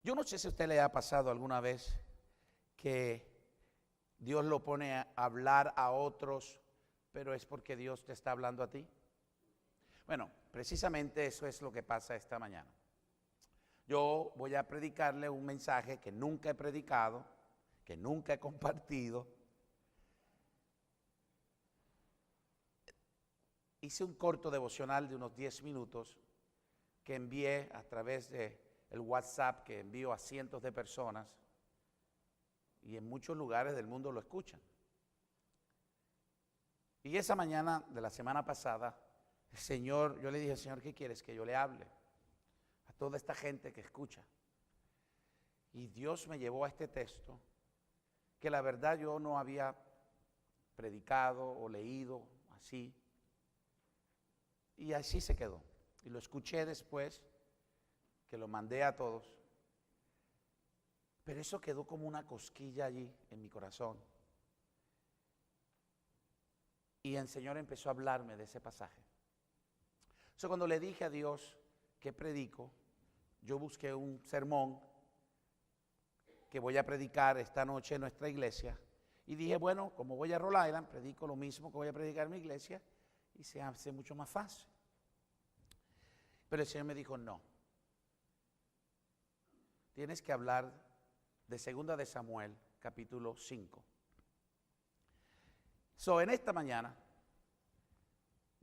Yo no sé si a usted le ha pasado alguna vez que Dios lo pone a hablar a otros, pero es porque Dios te está hablando a ti. Bueno, precisamente eso es lo que pasa esta mañana. Yo voy a predicarle un mensaje que nunca he predicado, que nunca he compartido. Hice un corto devocional de unos 10 minutos que envié a través de el WhatsApp, que envío a cientos de personas, y en muchos lugares del mundo lo escuchan. Y esa mañana de la semana pasada, yo le dije, Señor, ¿qué quieres que yo le hable a toda esta gente que escucha? Y Dios me llevó a este texto que la verdad yo no había predicado o leído así. Y así se quedó. Y lo escuché después, que lo mandé a todos. Pero eso quedó como una cosquilla allí en mi corazón. Y el Señor empezó a hablarme de ese pasaje. Entonces, cuando le dije a Dios que predico, yo busqué un sermón que voy a predicar esta noche en nuestra iglesia. Y dije, bueno, como voy a Rhode Island, predico lo mismo que voy a predicar en mi iglesia y se hace mucho más fácil. Pero el Señor me dijo, no. Tienes que hablar de 2 de Samuel, capítulo 5. En esta mañana,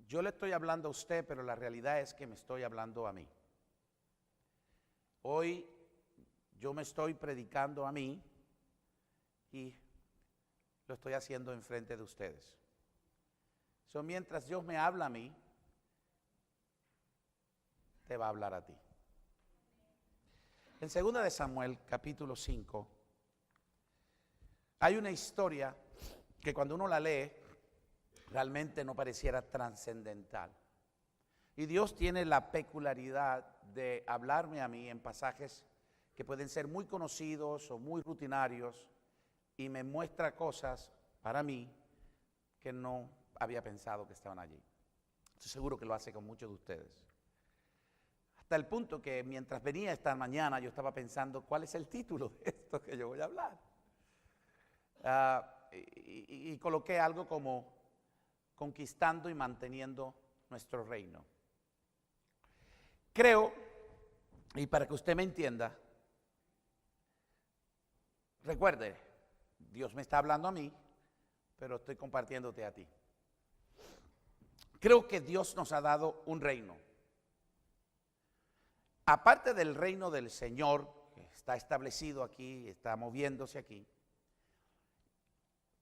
yo le estoy hablando a usted, pero la realidad es que me estoy hablando a mí. Hoy yo me estoy predicando a mí y lo estoy haciendo enfrente de ustedes. Mientras Dios me habla a mí, te va a hablar a ti. En 2 de Samuel, capítulo 5, hay una historia que cuando uno la lee, realmente no pareciera trascendental. Y Dios tiene la peculiaridad de hablarme a mí en pasajes que pueden ser muy conocidos o muy rutinarios y me muestra cosas para mí que no había pensado que estaban allí. Estoy seguro que lo hace con muchos de ustedes. Hasta el punto que mientras venía esta mañana yo estaba pensando cuál es el título de esto que yo voy a hablar. Y coloqué algo como conquistando y manteniendo nuestro reino. Creo, y para que usted me entienda, recuerde, Dios me está hablando a mí, pero estoy compartiéndote a ti. Creo que Dios nos ha dado un reino. Aparte del reino del Señor, que está establecido aquí, está moviéndose aquí,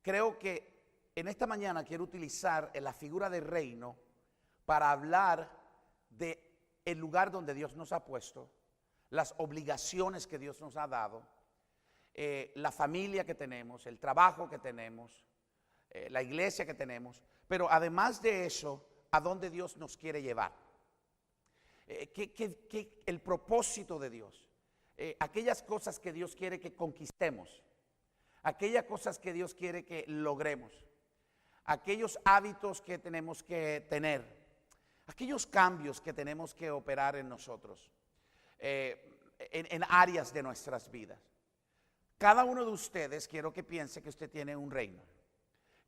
creo que en esta mañana quiero utilizar la figura de reino para hablar de el lugar donde Dios nos ha puesto, las obligaciones que Dios nos ha dado, la familia que tenemos, el trabajo que tenemos, la iglesia que tenemos, pero además de eso, a dónde Dios nos quiere llevar. El propósito de Dios, aquellas cosas que Dios quiere que conquistemos, aquellas cosas que Dios quiere que logremos, aquellos hábitos que tenemos que tener, aquellos cambios que tenemos que operar en nosotros, en áreas de nuestras vidas. Cada uno de ustedes quiero que piense que usted tiene un reino.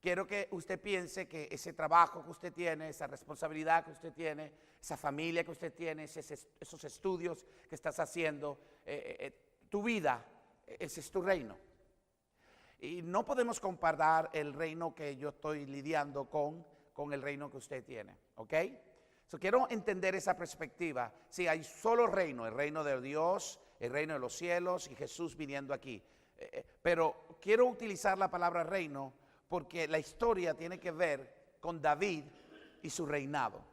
Quiero que usted piense que ese trabajo que usted tiene, esa responsabilidad que usted tiene, esa familia que usted tiene, esos estudios que estás haciendo, tu vida, ese es tu reino. Y no podemos comparar el reino que yo estoy lidiando con el reino que usted tiene, ¿ok? Quiero entender esa perspectiva. Sí, hay solo reino, el reino de Dios, el reino de los cielos y Jesús viniendo aquí. Pero quiero utilizar la palabra reino porque la historia tiene que ver con David y su reinado.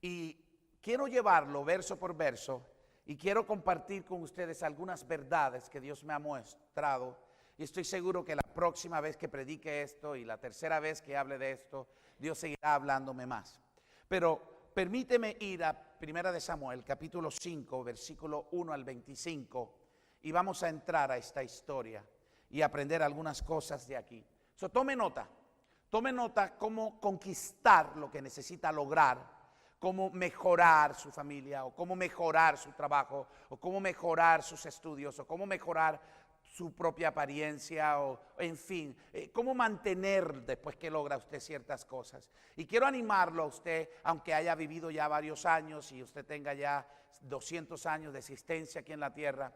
Y quiero llevarlo verso por verso y quiero compartir con ustedes algunas verdades que Dios me ha mostrado. Y estoy seguro que la próxima vez que predique esto y la tercera vez que hable de esto, Dios seguirá hablándome más. Pero permíteme ir a 1 de Samuel, capítulo 5, versículo 1 al 25, y vamos a entrar a esta historia y aprender algunas cosas de aquí. Tome nota cómo conquistar lo que necesita lograr, cómo mejorar su familia, o cómo mejorar su trabajo, o cómo mejorar sus estudios, o cómo mejorar su propia apariencia, o en fin, cómo mantener después que logra usted ciertas cosas. Y quiero animarlo a usted, aunque haya vivido ya varios años y usted tenga ya 200 años de existencia aquí en la tierra.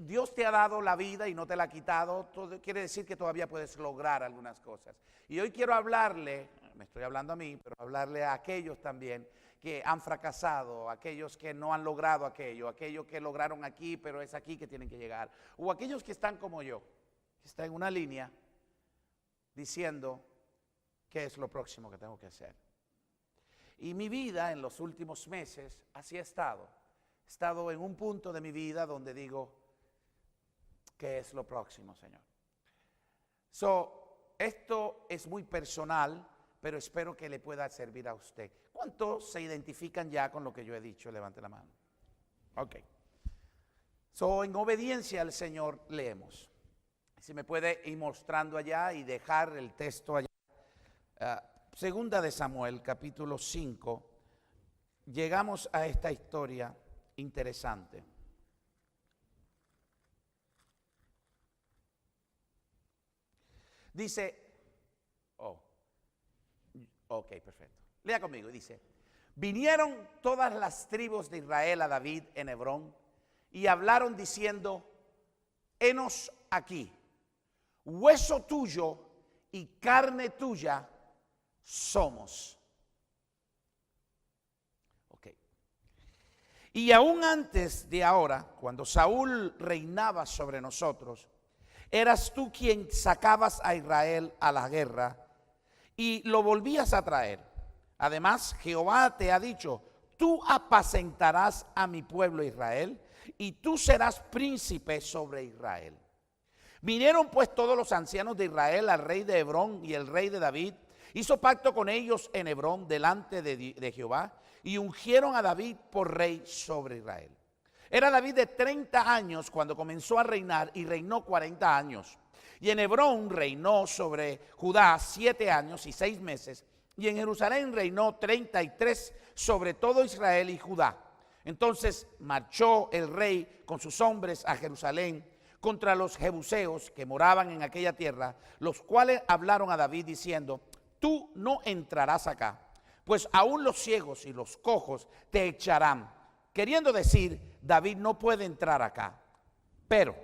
Dios te ha dado la vida y no te la ha quitado. Todo quiere decir que todavía puedes lograr algunas cosas. Y hoy quiero hablarle, me estoy hablando a mí, pero hablarle a aquellos también que han fracasado, aquellos que no han logrado aquello, aquellos que lograron aquí, pero es aquí que tienen que llegar, o aquellos que están como yo, que están en una línea diciendo qué es lo próximo que tengo que hacer. Y mi vida en los últimos meses así ha estado. He estado en un punto de mi vida donde digo, ¿qué es lo próximo, Señor? Esto es muy personal, pero espero que le pueda servir a usted. ¿Cuántos se identifican ya con lo que yo he dicho? Levante la mano. Ok. En obediencia al Señor leemos. Si me puede ir mostrando allá y dejar el texto allá. Segunda de Samuel, capítulo 5. Llegamos a esta historia interesante. Dice, ok, perfecto. Lea conmigo, dice, vinieron todas las tribus de Israel a David en Hebrón y hablaron diciendo, henos aquí, hueso tuyo y carne tuya somos. Ok. Y aún antes de ahora, cuando Saúl reinaba sobre nosotros, eras tú quien sacabas a Israel a la guerra y lo volvías a traer. Además, Jehová te ha dicho, tú apacentarás a mi pueblo Israel y tú serás príncipe sobre Israel. Vinieron pues todos los ancianos de Israel al rey de Hebrón, y el rey de David hizo pacto con ellos en Hebrón delante de Jehová, y ungieron a David por rey sobre Israel. Era David de 30 años cuando comenzó a reinar, y reinó 40 años. Y en Hebrón reinó sobre Judá 7 años y 6 meses, y en Jerusalén reinó 33 sobre todo Israel y Judá. Entonces marchó el rey con sus hombres a Jerusalén contra los jebuseos que moraban en aquella tierra, los cuales hablaron a David diciendo, tú no entrarás acá, pues aún los ciegos y los cojos te echarán. Queriendo decir, David no puede entrar acá. Pero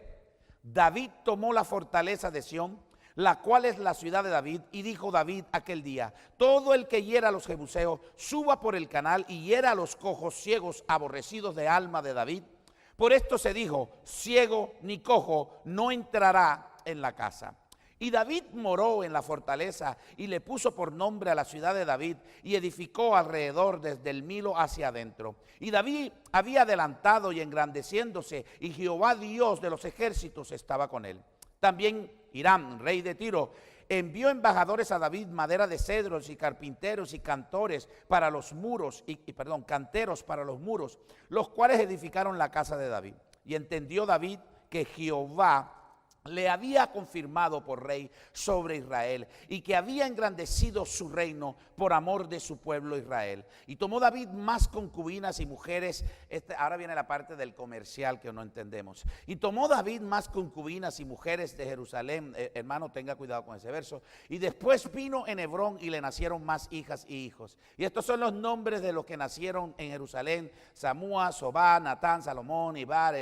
David tomó la fortaleza de Sión, la cual es la ciudad de David, y dijo David aquel día, todo el que hiera a los jebuseos, suba por el canal y hiera a los cojos, ciegos, aborrecidos de alma de David. Por esto se dijo, ciego ni cojo no entrará en la casa. Y David moró en la fortaleza y le puso por nombre a la ciudad de David y edificó alrededor desde el Milo hacia adentro. Y David había adelantado y engrandeciéndose, y Jehová Dios de los ejércitos estaba con él. También Hiram, rey de Tiro, envió embajadores a David madera de cedros y carpinteros y cantores para los muros, canteros para los muros, los cuales edificaron la casa de David. Y entendió David que Jehová le había confirmado por rey sobre Israel y que había engrandecido su reino por amor de su pueblo Israel. Y tomó David más concubinas y mujeres. Ahora viene la parte del comercial que no entendemos. Y tomó David más concubinas y mujeres de Jerusalén. Hermano, tenga cuidado con ese verso. Y después vino en Hebrón y le nacieron más hijas y hijos. Y estos son los nombres de los que nacieron en Jerusalén: Samúa, Sobá, Natán, Salomón, Ibar,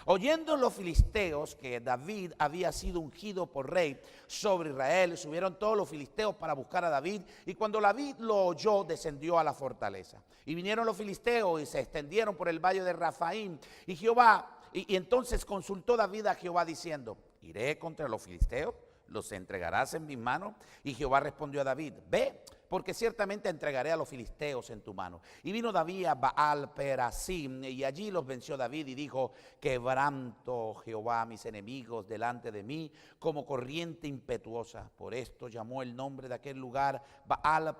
oyendo los filisteos que David había sido ungido por rey sobre Israel, subieron todos los filisteos para buscar a David, y cuando David lo oyó, descendió a la fortaleza. Y vinieron los filisteos y se extendieron por el valle de Rafaim, y entonces consultó David a Jehová diciendo, ¿iré contra los filisteos? ¿Los entregarás en mis manos? Y Jehová respondió a David, ve, porque ciertamente entregaré a los filisteos en tu mano. Y vino David a Baal Perasim, y allí los venció David, y dijo, quebranto Jehová a mis enemigos delante de mí como corriente impetuosa. Por esto llamó el nombre de aquel lugar Baal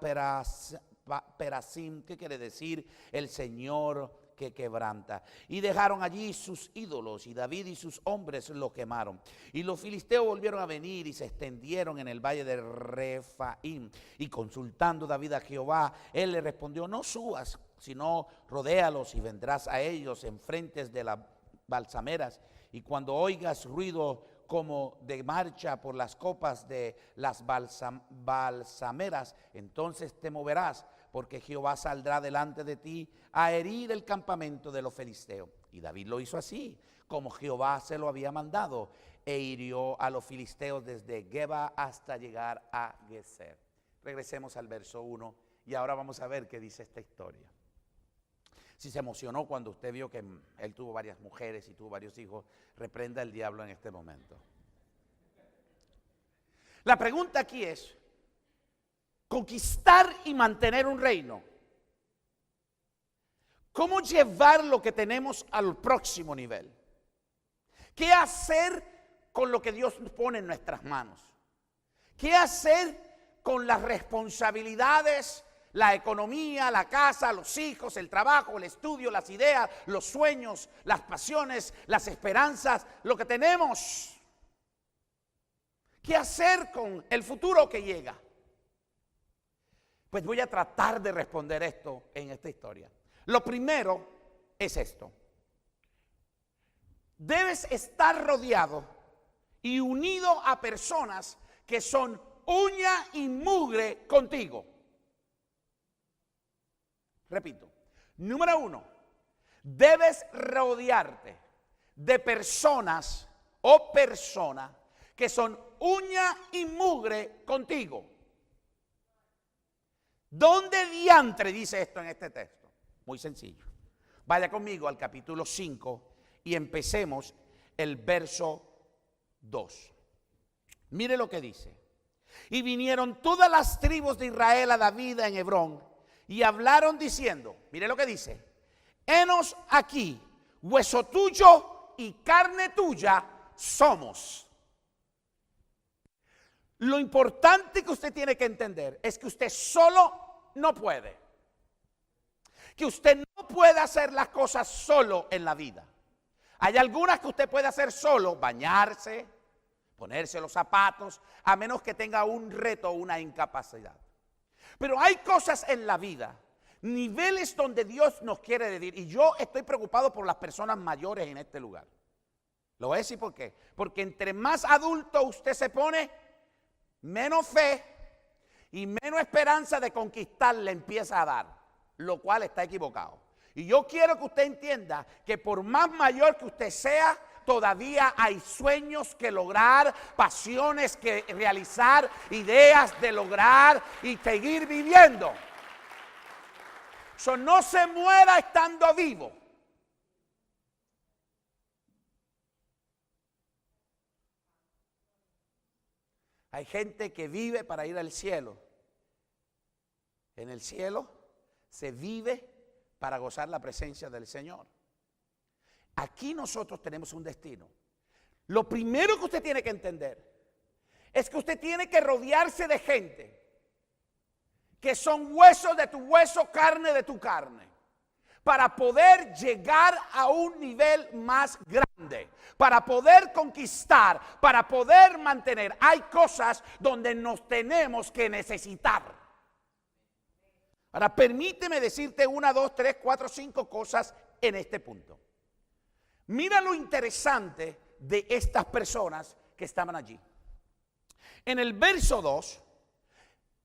Perasim, ¿qué quiere decir? El Señor que quebranta. Y dejaron allí sus ídolos, y David y sus hombres lo quemaron. Y los filisteos volvieron a venir y se extendieron en el valle de Refaim. Y consultando David a Jehová, él le respondió: no subas, sino rodéalos y vendrás a ellos enfrente de las balsameras. Y cuando oigas ruido como de marcha por las copas de las balsameras, entonces te moverás, porque Jehová saldrá delante de ti a herir el campamento de los filisteos. Y David lo hizo así, como Jehová se lo había mandado, e hirió a los filisteos desde Geba hasta llegar a Gezer. Regresemos al verso 1 y ahora vamos a ver qué dice esta historia. Si se emocionó cuando usted vio que él tuvo varias mujeres y tuvo varios hijos, reprenda al diablo en este momento. La pregunta aquí es: conquistar y mantener un reino. ¿Cómo llevar lo que tenemos al próximo nivel? ¿Qué hacer con lo que Dios pone en nuestras manos? ¿Qué hacer con las responsabilidades, la economía, la casa, los hijos, el trabajo, el estudio, las ideas, los sueños, las pasiones, las esperanzas, lo que tenemos? ¿Qué hacer con el futuro que llega? Pues voy a tratar de responder esto en esta historia. Lo primero es esto: debes estar rodeado y unido a personas que son uña y mugre contigo. Repito, número 1, debes rodearte de personas o personas que son uña y mugre contigo. ¿Dónde diantre dice esto en este texto? Muy sencillo. Vaya conmigo al capítulo 5 y empecemos el verso 2. Mire lo que dice. Y vinieron todas las tribus de Israel a David en Hebrón y hablaron diciendo, mire lo que dice: henos aquí, hueso tuyo y carne tuya somos. Lo importante que usted tiene que entender es que usted solo no puede. Que usted no puede hacer las cosas solo en la vida. Hay algunas que usted puede hacer solo: bañarse, ponerse los zapatos, a menos que tenga un reto o una incapacidad. Pero hay cosas en la vida, niveles donde Dios nos quiere decir, y yo estoy preocupado por las personas mayores en este lugar. Lo voy a decir por qué. Porque entre más adulto usted se pone, menos fe y menos esperanza de conquistar le empieza a dar, lo cual está equivocado. Y yo quiero que usted entienda que por más mayor que usted sea, todavía hay sueños que lograr, pasiones que realizar, ideas de lograr y seguir viviendo. No se muera estando vivo. Hay gente que vive para ir al cielo. En el cielo se vive para gozar la presencia del Señor. Aquí nosotros tenemos un destino. Lo primero que usted tiene que entender es que usted tiene que rodearse de gente que son huesos de tu hueso, carne de tu carne, para poder llegar a un nivel más grande, para poder conquistar, para poder mantener. Hay cosas donde nos tenemos que necesitar. Ahora, permíteme decirte 1, 2, 3, 4, 5 cosas en este punto. Mira lo interesante de estas personas que estaban allí. En el verso 2,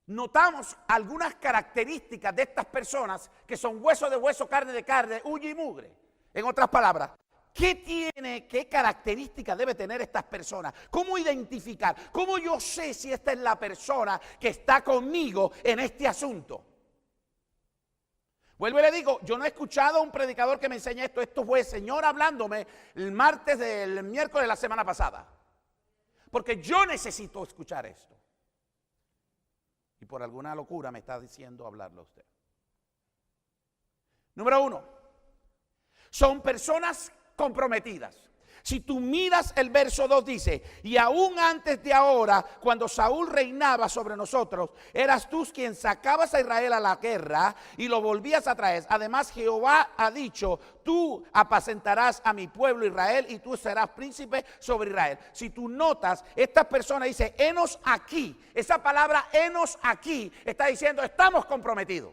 notamos algunas características de estas personas que son hueso de hueso, carne de carne, uña y mugre. En otras palabras, ¿qué características debe tener estas personas? ¿Cómo identificar? ¿Cómo yo sé si esta es la persona que está conmigo en este asunto? Vuelvo y le digo, yo no he escuchado a un predicador que me enseñe esto. Esto fue el Señor hablándome el miércoles de la semana pasada. Porque yo necesito escuchar esto. Y por alguna locura me está diciendo hablarlo a usted. Número 1, son personas comprometidas. Si tú miras el verso 2 dice, y aún antes de ahora, cuando Saúl reinaba sobre nosotros, eras tú quien sacabas a Israel a la guerra y lo volvías a traer. Además Jehová ha dicho, tú apacentarás a mi pueblo Israel y tú serás príncipe sobre Israel. Si tú notas, esta persona dice, henos aquí. Esa palabra henos aquí está diciendo, estamos comprometidos.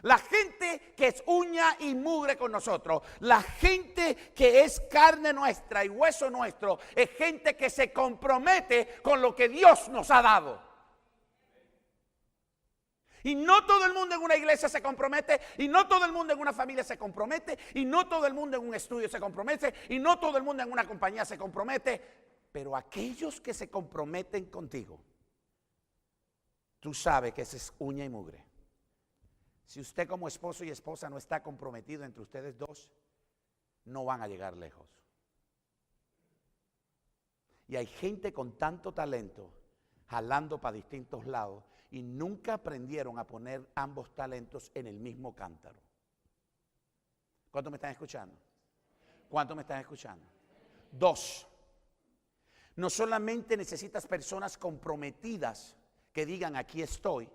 La gente que es uña y mugre con nosotros, la gente que es carne nuestra y hueso nuestro, es gente que se compromete con lo que Dios nos ha dado. Y no todo el mundo en una iglesia se compromete, y no todo el mundo en una familia se compromete, y no todo el mundo en un estudio se compromete, y no todo el mundo en una compañía se compromete. Pero aquellos que se comprometen contigo, tú sabes que ese es uña y mugre. Si usted como esposo y esposa no está comprometido entre ustedes dos, no van a llegar lejos. Y hay gente con tanto talento, jalando para distintos lados, y nunca aprendieron a poner ambos talentos en el mismo cántaro. ¿Cuántos me están escuchando? ¿Cuántos me están escuchando? 2. No solamente necesitas personas comprometidas que digan aquí estoy,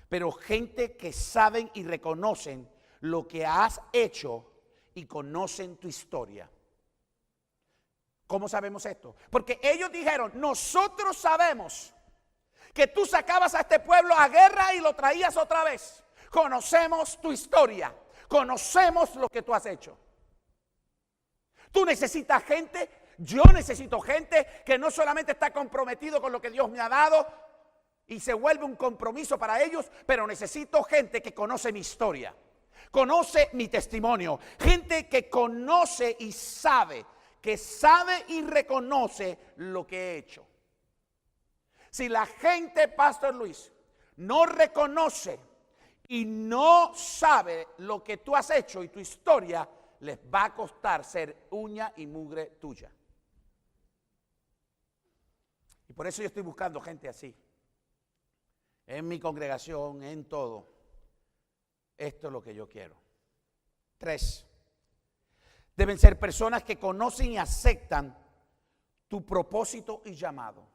pero gente que saben y reconocen lo que has hecho y conocen tu historia. ¿Cómo sabemos esto? Porque ellos dijeron, nosotros sabemos que tú sacabas a este pueblo a guerra y lo traías otra vez. Conocemos tu historia, conocemos lo que tú has hecho. Tú necesitas gente, yo necesito gente que no solamente está comprometido con lo que Dios me ha dado, y se vuelve un compromiso para ellos, pero necesito gente que conoce mi historia, conoce mi testimonio, gente que conoce y sabe, que sabe y reconoce lo que he hecho. Si la gente, Pastor Luis, no reconoce y no sabe lo que tú has hecho y tu historia, les va a costar ser uña y mugre tuya. Y por eso yo estoy buscando gente así. En mi congregación, en todo. Esto es lo que yo quiero. 3. Deben ser personas que conocen y aceptan tu propósito y llamado.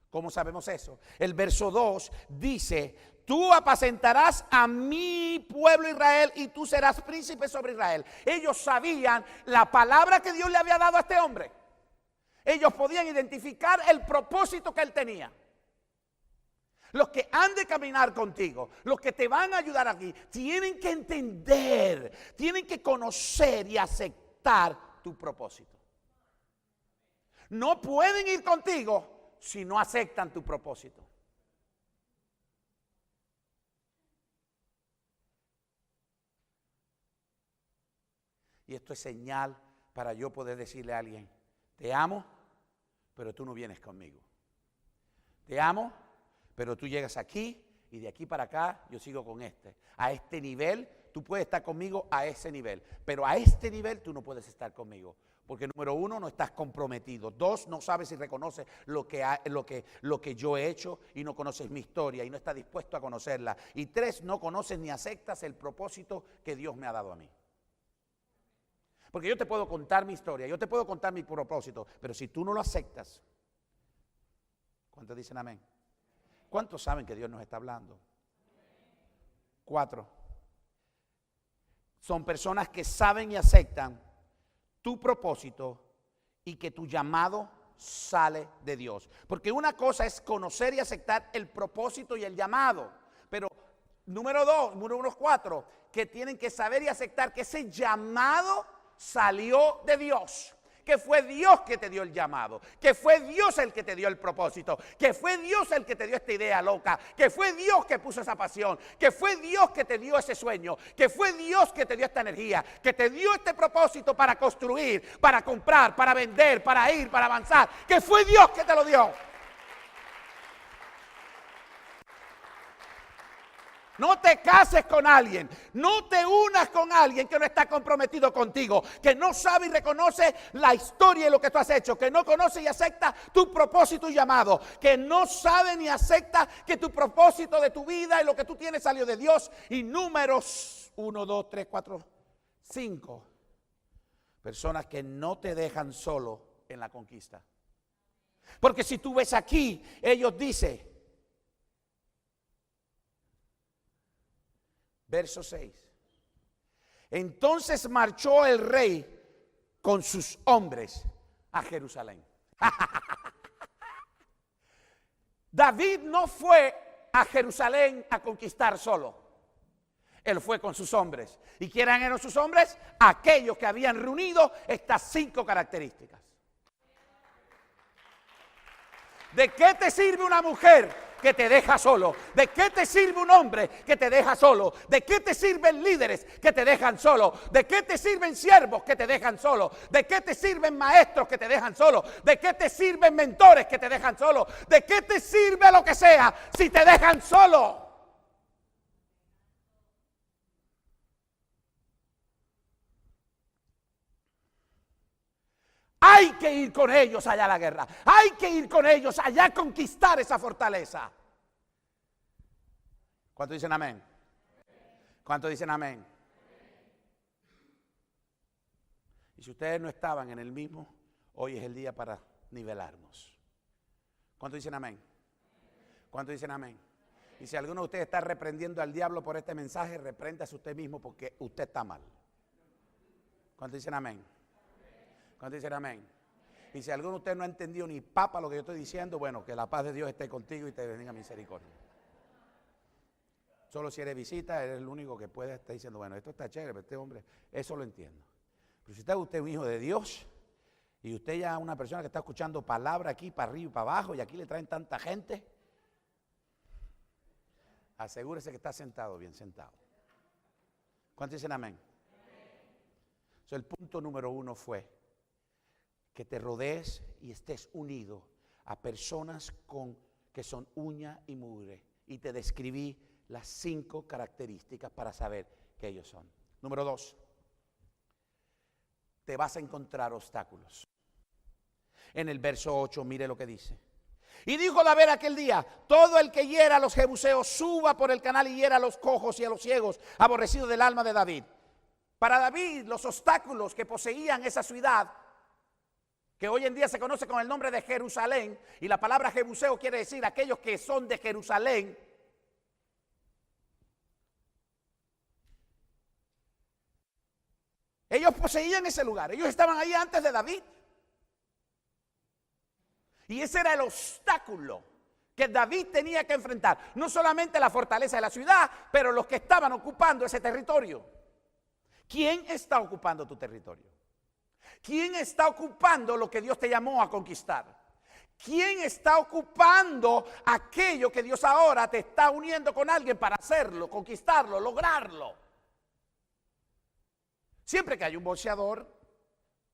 ¿Cómo sabemos eso? El verso 2 dice, tú apacentarás a mi pueblo Israel y tú serás príncipe sobre Israel. Ellos sabían la palabra que Dios le había dado a este hombre. Ellos podían identificar el propósito que él tenía. Los que han de caminar contigo, los que te van a ayudar aquí, tienen que entender, tienen que conocer y aceptar tu propósito. No pueden ir contigo si no aceptan tu propósito. Y esto es señal para yo poder decirle a alguien, te amo, pero tú no vienes conmigo. Te amo, pero tú llegas aquí y de aquí para acá yo sigo con este. A este nivel tú puedes estar conmigo a ese nivel, pero a este nivel tú no puedes estar conmigo. Porque número 1, no estás comprometido. 2, no sabes y reconoces lo que yo he hecho y no conoces mi historia y no estás dispuesto a conocerla. Y 3, no conoces ni aceptas el propósito que Dios me ha dado a mí. Porque yo te puedo contar mi historia, yo te puedo contar mi propósito, pero si tú no lo aceptas, ¿cuántos dicen amén? ¿Cuántos saben que Dios nos está hablando? 4. Son personas que saben y aceptan tu propósito y que tu llamado sale de Dios. Porque una cosa es conocer y aceptar el propósito y el llamado. Pero número 4, que tienen que saber y aceptar que ese llamado salió de Dios. Que fue Dios que te dio el llamado, que fue Dios el que te dio el propósito, que fue Dios el que te dio esta idea loca, que fue Dios que puso esa pasión, que fue Dios que te dio ese sueño, que fue Dios que te dio esta energía, que te dio este propósito para construir, para comprar, para vender, para ir, para avanzar, que fue Dios que te lo dio. No te cases con alguien, no te unas con alguien que no está comprometido contigo, que no sabe y reconoce la historia y lo que tú has hecho, que no conoce y acepta tu propósito y llamado, que no sabe ni acepta que tu propósito de tu vida y lo que tú tienes salió de Dios. Y números 1, 2, 3, 4, 5. Personas que no te dejan solo en la conquista. Porque si tú ves aquí, ellos dicen, verso 6. Entonces marchó el rey con sus hombres a Jerusalén. David no fue a Jerusalén a conquistar solo. Él fue con sus hombres. ¿Y quiénes eran sus hombres? Aquellos que habían reunido estas 5 características. ¿De qué te sirve una mujer que te deja solo? ¿De qué te sirve un hombre que te deja solo? ¿De qué te sirven líderes que te dejan solo? ¿De qué te sirven siervos que te dejan solo? ¿De qué te sirven maestros que te dejan solo? ¿De qué te sirven mentores que te dejan solo? ¿De qué te sirve lo que sea si te dejan solo? Hay que ir con ellos allá a la guerra. Hay que ir con ellos allá a conquistar esa fortaleza. ¿Cuántos dicen amén? ¿Cuántos dicen amén? Y si ustedes no estaban en el mismo, hoy es el día para nivelarnos. ¿Cuántos dicen amén? ¿Cuántos dicen amén? Y si alguno de ustedes está reprendiendo al diablo por este mensaje, repréndase usted mismo porque usted está mal. ¿Cuántos dicen amén? ¿Cuántos dicen amén? Y si alguno de ustedes no ha entendido ni papa lo que yo estoy diciendo, bueno, que la paz de Dios esté contigo y te bendiga misericordia. Solo si eres visita, eres el único que puede estar diciendo, bueno, esto está chévere, pero este hombre, eso lo entiendo. Pero si está usted un hijo de Dios y usted ya una persona que está escuchando palabra aquí para arriba y para abajo y aquí le traen tanta gente, asegúrese que está sentado, bien sentado. ¿Cuántos dicen amén? El punto número 1 fue que te rodees y estés unido a personas que son uña y mugre. Y te describí las 5 características para saber que ellos son. Número 2, te vas a encontrar obstáculos. En el verso 8, mire lo que dice. Y dijo David aquel día, todo el que hiera a los jebuseos suba por el canal y hiera a los cojos y a los ciegos, aborrecidos del alma de David. Para David, los obstáculos que poseían esa ciudad, que hoy en día se conoce con el nombre de Jerusalén, y la palabra jebuseo quiere decir aquellos que son de Jerusalén. Ellos poseían ese lugar, ellos estaban ahí antes de David. Y ese era el obstáculo que David tenía que enfrentar. No solamente la fortaleza de la ciudad, pero los que estaban ocupando ese territorio. ¿Quién está ocupando tu territorio? ¿Quién está ocupando lo que Dios te llamó a conquistar? ¿Quién está ocupando aquello que Dios ahora te está uniendo con alguien para hacerlo, conquistarlo, lograrlo? Siempre que hay un boxeador,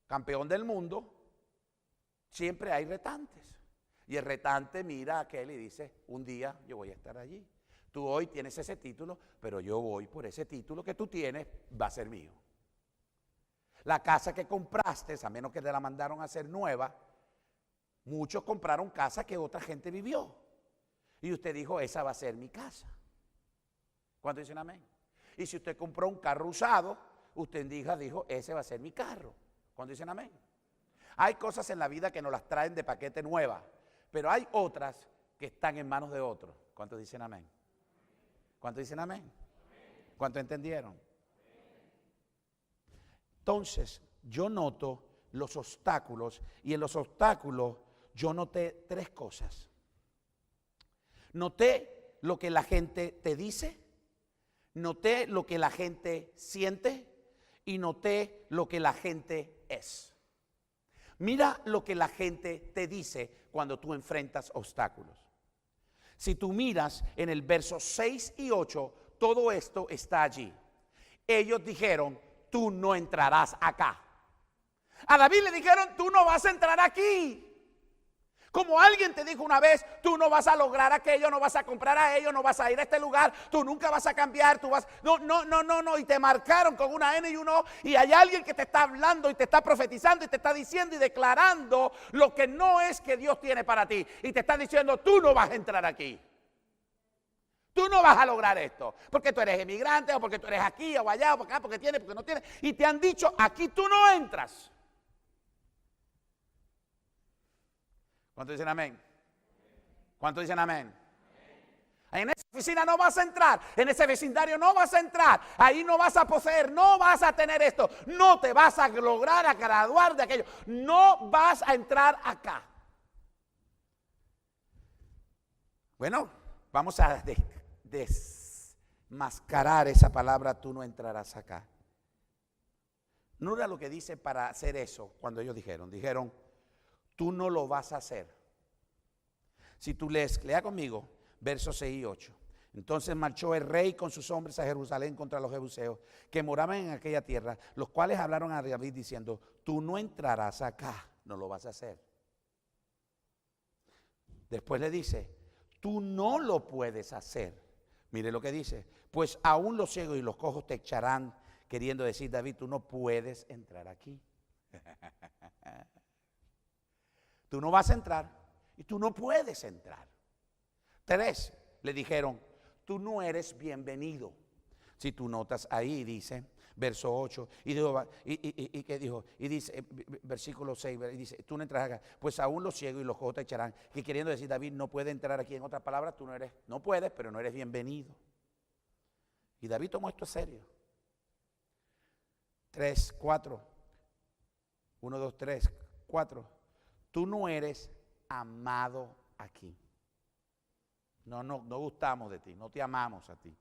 campeón del mundo, siempre hay retantes. Y el retante mira a aquel y dice, un día yo voy a estar allí. Tú hoy tienes ese título, pero yo voy por ese título que tú tienes, va a ser mío. La casa que compraste, a menos que te la mandaron a hacer nueva, muchos compraron casa que otra gente vivió. Y usted dijo, esa va a ser mi casa. ¿Cuánto dicen amén? Y si usted compró un carro usado, usted dijo, ese va a ser mi carro. ¿Cuánto dicen amén? Hay cosas en la vida que nos las traen de paquete nueva, pero hay otras que están en manos de otros. ¿Cuántos dicen amén? ¿Cuántos dicen amén? ¿Cuántos entendieron? Entonces, yo noto los obstáculos y en los obstáculos yo noté 3 cosas. Noté lo que la gente te dice, noté lo que la gente siente y noté lo que la gente es. Mira lo que la gente te dice cuando tú enfrentas obstáculos. Si tú miras en el verso 6 y 8, todo esto está allí. Ellos dijeron, tú no entrarás acá. A David le dijeron, tú no vas a entrar aquí. Como alguien te dijo una vez, tú no vas a lograr aquello, no vas a comprar a ello, no vas a ir a este lugar, tú nunca vas a cambiar, tú vas... No, y te marcaron con una N y un O, y hay alguien que te está hablando y te está profetizando y te está diciendo y declarando lo que no es que Dios tiene para ti. Y te está diciendo, tú no vas a entrar aquí. Tú no vas a lograr esto, porque tú eres emigrante, o porque tú eres aquí, o allá, o acá, porque tienes, porque no tienes. Y te han dicho, aquí tú no entras. ¿Cuántos dicen amén? ¿Cuántos dicen amén? En esa oficina no vas a entrar, en ese vecindario no vas a entrar, ahí no vas a poseer, no vas a tener esto, no te vas a lograr a graduar de aquello, no vas a entrar acá. Bueno, vamos a desmascarar esa palabra, tú no entrarás acá. No era lo que dice para hacer eso cuando ellos dijeron, tú no lo vas a hacer. Si tú lea conmigo, versos 6 y 8. Entonces marchó el rey con sus hombres a Jerusalén contra los jebuseos que moraban en aquella tierra, los cuales hablaron a David diciendo, tú no entrarás acá, no lo vas a hacer. Después le dice, tú no lo puedes hacer. Mire lo que dice, pues aún los ciegos y los cojos te echarán, queriendo decir, David, tú no puedes entrar aquí. Tú no vas a entrar y tú no puedes entrar. 3, le dijeron, tú no eres bienvenido. Si tú notas ahí dice, verso 8, y ¿qué dijo? Y dice, versículo 6, y dice, tú no entras acá, pues aún los ciegos y los cojos te echarán. Y queriendo decir, David no puede entrar aquí. En otras palabras, tú no puedes, pero no eres bienvenido. Y David tomó esto en serio. 3, 4, 1, 2, 3, 4, tú no eres amado aquí. No gustamos de ti, no te amamos a ti.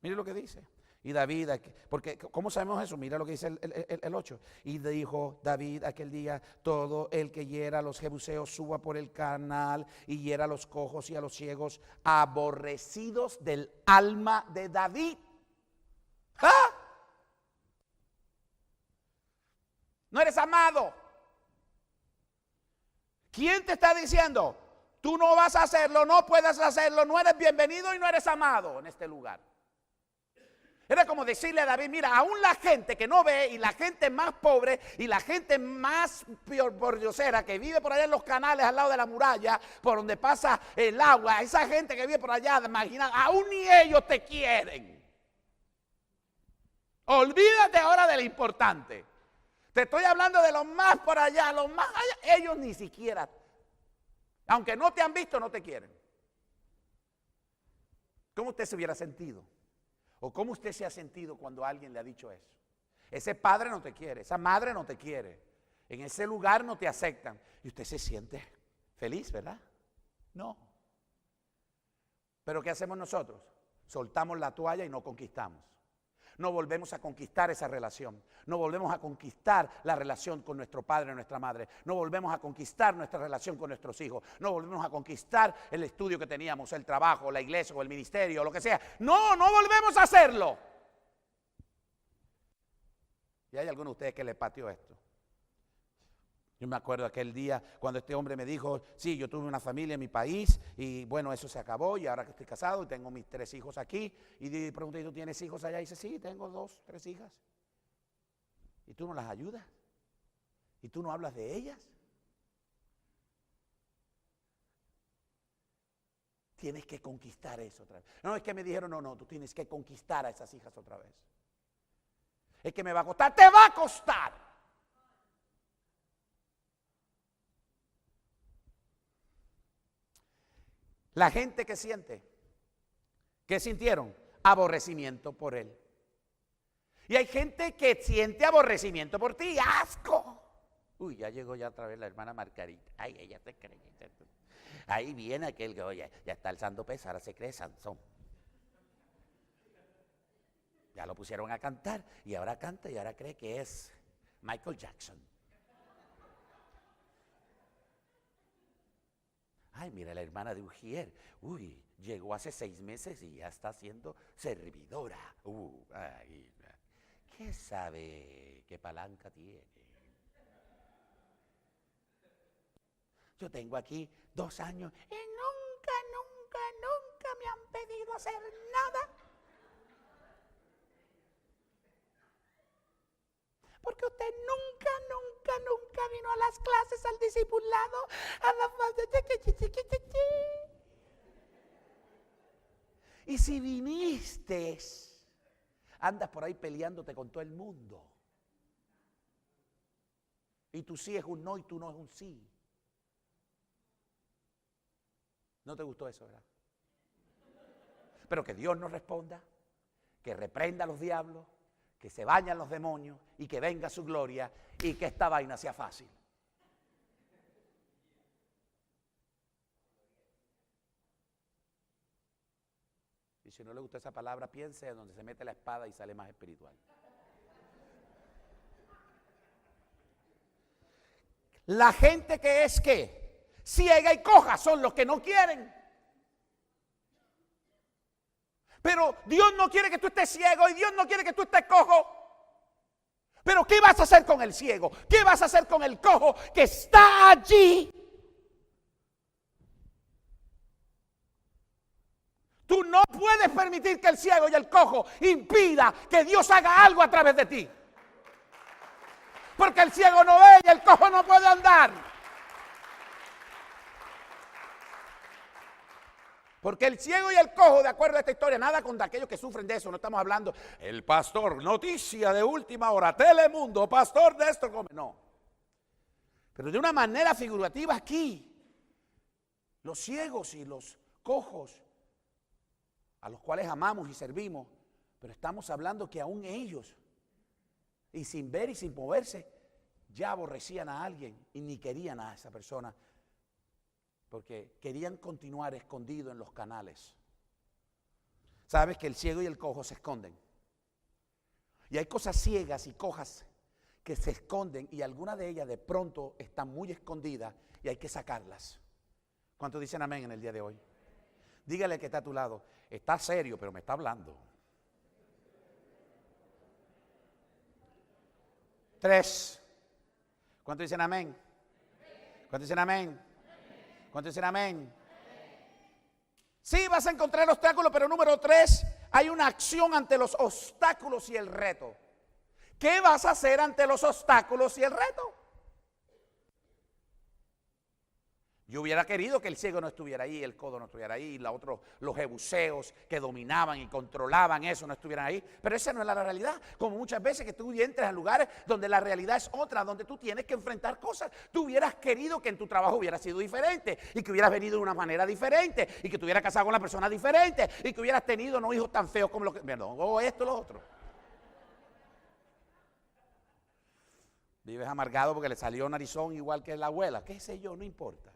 Mire lo que dice. Y David, porque ¿cómo sabemos eso? Mira lo que dice el 8. Y dijo David aquel día, todo el que hiera a los jebuseos suba por el canal y hiera a los cojos y a los ciegos, aborrecidos del alma de David. ¿Ah? No eres amado. ¿Quién te está diciendo? Tú no vas a hacerlo, no puedes hacerlo, no eres bienvenido y no eres amado en este lugar. Era como decirle a David, mira, aún la gente que no ve y la gente más pobre y la gente más pordiosera que vive por allá en los canales al lado de la muralla, por donde pasa el agua, esa gente que vive por allá, imagina, aún ni ellos te quieren. Olvídate ahora de lo importante. Te estoy hablando de los más por allá, los más allá, ellos ni siquiera. Aunque no te han visto, no te quieren. ¿Cómo usted se hubiera sentido? ¿O cómo usted se ha sentido cuando alguien le ha dicho eso? Ese padre no te quiere, esa madre no te quiere. En ese lugar no te aceptan. Y usted se siente feliz, ¿verdad? No. ¿Pero qué hacemos nosotros? Soltamos la toalla y no conquistamos. No volvemos a conquistar esa relación. No volvemos a conquistar la relación con nuestro padre o nuestra madre. No volvemos a conquistar nuestra relación con nuestros hijos. No volvemos a conquistar el estudio que teníamos, el trabajo, la iglesia o el ministerio, o lo que sea. No volvemos a hacerlo. Y hay algunos de ustedes que les pateó esto. Yo me acuerdo aquel día cuando este hombre me dijo, sí, yo tuve una familia en mi país y bueno, eso se acabó y ahora que estoy casado y tengo mis 3 hijos aquí. Y pregunté, ¿tú tienes hijos allá? Y dice, sí, tengo 2, 3 hijas. ¿Y tú no las ayudas? ¿Y tú no hablas de ellas? Tienes que conquistar eso otra vez. No, es que me dijeron, no, tú tienes que conquistar a esas hijas otra vez. Es que me va a costar, te va a costar. La gente que siente, ¿qué sintieron? Aborrecimiento por él. Y hay gente que siente aborrecimiento por ti, asco. Uy, ya llegó ya otra vez la hermana Margarita. Ay, ella te cree. Ahí viene aquel que, oye, ya está alzando peso, ahora se cree Sansón. Ya lo pusieron a cantar y ahora canta y ahora cree que es Michael Jackson. Ay, mira la hermana de Ujier. Uy, llegó hace 6 meses y ya está siendo servidora. Ay, ¿qué sabe qué palanca tiene? Yo tengo aquí 2 años y nunca me han pedido hacer nada. Porque usted nunca vino a las clases, al discipulado, a la... Y si viniste, andas por ahí peleándote con todo el mundo. Y tu sí es un no y tú no es un sí. ¿No te gustó eso, verdad? Pero que Dios nos responda, que reprenda a los diablos, que se vayan los demonios y que venga su gloria y que esta vaina sea fácil. Y si no le gustó esa palabra, piense en donde se mete la espada y sale más espiritual. La gente que es ¿qué? Ciega y coja son los que no quieren. Pero Dios no quiere que tú estés ciego y Dios no quiere que tú estés cojo. Pero ¿qué vas a hacer con el ciego? ¿Qué vas a hacer con el cojo que está allí? Tú no puedes permitir que el ciego y el cojo impida que Dios haga algo a través de ti. Porque el ciego no ve y el cojo no puede andar. Porque el ciego y el cojo, de acuerdo a esta historia, nada contra aquellos que sufren de eso, no estamos hablando, el pastor, noticia de última hora, Telemundo, pastor de esto, come, no. Pero de una manera figurativa aquí, los ciegos y los cojos, a los cuales amamos y servimos, pero estamos hablando que aún ellos, y sin ver y sin moverse, ya aborrecían a alguien y ni querían a esa persona, porque querían continuar escondidos en los canales. Sabes que el ciego y el cojo se esconden. Y hay cosas ciegas y cojas que se esconden y algunas de ellas de pronto están muy escondidas y hay que sacarlas. ¿Cuántos dicen amén en el día de hoy? Dígale que está a tu lado, está serio pero me está hablando. 3. ¿Cuántos dicen amén? ¿Cuántos dicen amén? ¿Cuántos dicen amén? Sí, vas a encontrar obstáculos, pero número 3, hay una acción ante los obstáculos y el reto. ¿Qué vas a hacer ante los obstáculos y el reto? Yo hubiera querido que el ciego no estuviera ahí, el codo no estuviera ahí, los jebuseos que dominaban y controlaban eso no estuvieran ahí, pero esa no es la realidad. Como muchas veces que tú entres a lugares donde la realidad es otra, donde tú tienes que enfrentar cosas. Tú hubieras querido que en tu trabajo hubiera sido diferente y que hubieras venido de una manera diferente y que te hubieras casado con una persona diferente y que hubieras tenido no hijos tan feos como los que, perdón, o esto o lo otro. Vives amargado porque le salió narizón igual que la abuela, qué sé yo, no importa.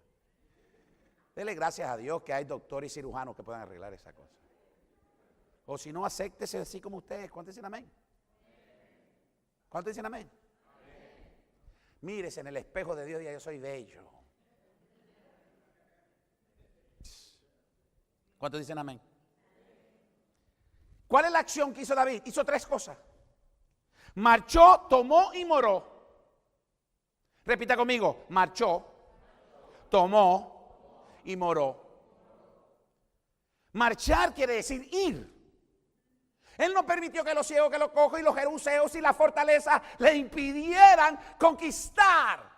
Dele gracias a Dios que hay doctores y cirujanos que puedan arreglar esa cosa. O si no, acéptese así como ustedes. ¿Cuántos dicen amén? ¿Cuántos dicen amén? Mírese en el espejo de Dios y diga, yo soy bello. ¿Cuántos dicen amén? ¿Cuál es la acción que hizo David? Hizo 3 cosas. Marchó, tomó y moró. Repita conmigo, marchó, tomó y moró. Marchar quiere decir ir. Él no permitió que los ciegos, que los cojos y los jebuseos y la fortaleza le impidieran conquistar.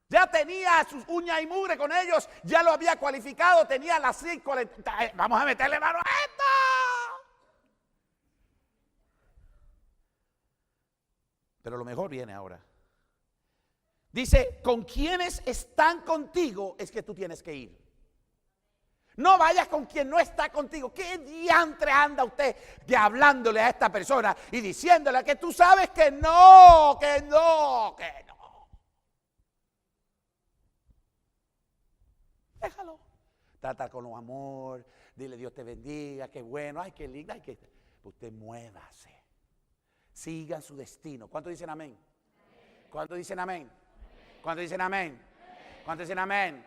Ya tenía sus uñas y mugre con ellos, ya lo había cualificado, tenía las 5. Vamos a meterle mano a esto. Pero lo mejor viene ahora. Dice, con quienes están contigo es que tú tienes que ir. No vayas con quien no está contigo. ¿Qué diantre anda usted de hablándole a esta persona y diciéndole que tú sabes que no, que no, que no? Déjalo. Trata con amor, dile Dios te bendiga, qué bueno, ay, qué lindo, ay, que usted muévase. Sigan su destino. ¿Cuántos dicen amén? ¿Cuántos dicen amén? ¿Cuántos dicen amén? ¿Cuántos dicen amén?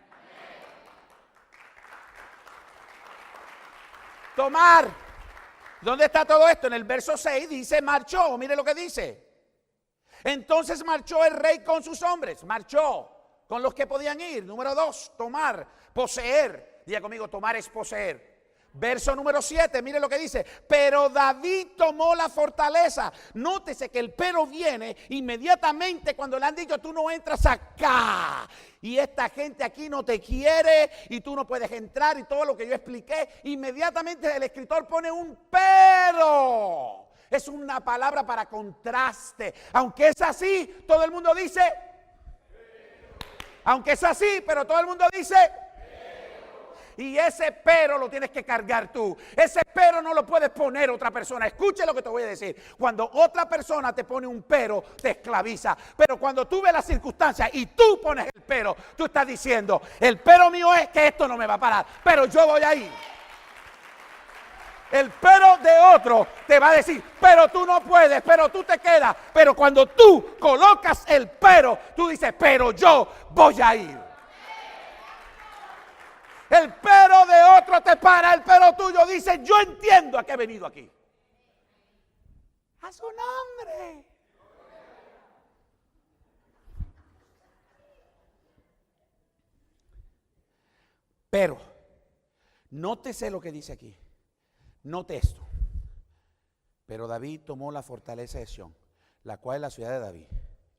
Tomar. ¿Dónde está todo esto? En el verso 6 dice marchó. Mire lo que dice. Entonces marchó el rey con sus hombres. Marchó con los que podían ir. Número 2, tomar, poseer. Diga conmigo, tomar es poseer. Verso número 7, mire lo que dice. Pero David tomó la fortaleza. Nótese que el pero viene inmediatamente cuando le han dicho: tú no entras acá. Y esta gente aquí no te quiere y tú no puedes entrar y todo lo que yo expliqué. Inmediatamente el escritor pone un pero. Es una palabra para contraste. Aunque es así, todo el mundo dice. Aunque es así, pero todo el mundo dice. Y ese pero lo tienes que cargar tú. Ese pero no lo puedes poner otra persona. Escuche lo que te voy a decir. Cuando otra persona te pone un pero, te esclaviza. Pero cuando tú ves las circunstancias y tú pones el pero, tú estás diciendo: el pero mío es que esto no me va a parar, pero yo voy a ir. El pero de otro te va a decir: pero tú no puedes, pero tú te quedas. Pero cuando tú colocas el pero, tú dices: pero yo voy a ir. El pero de otro te para, el pero tuyo dice: yo entiendo a qué he venido aquí. A su nombre. Pero, nótese lo que dice aquí. Note esto. Pero David tomó la fortaleza de Sión, la cual es la ciudad de David.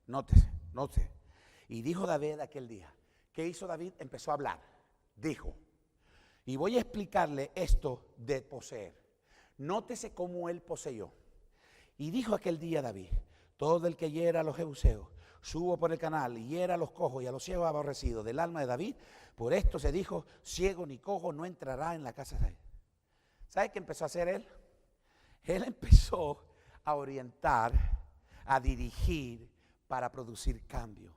Nótese, nótese. Y dijo David aquel día. ¿Qué hizo David? Empezó a hablar. Dijo, y voy a explicarle esto de poseer. Nótese cómo él poseyó. Y dijo aquel día David: todo el que hiera a los jebuseos, subo por el canal y hiera a los cojos y a los ciegos aborrecidos del alma de David. Por esto se dijo: ciego ni cojo no entrará en la casa de David. ¿Sabe qué empezó a hacer él? Él empezó a orientar, a dirigir para producir cambio.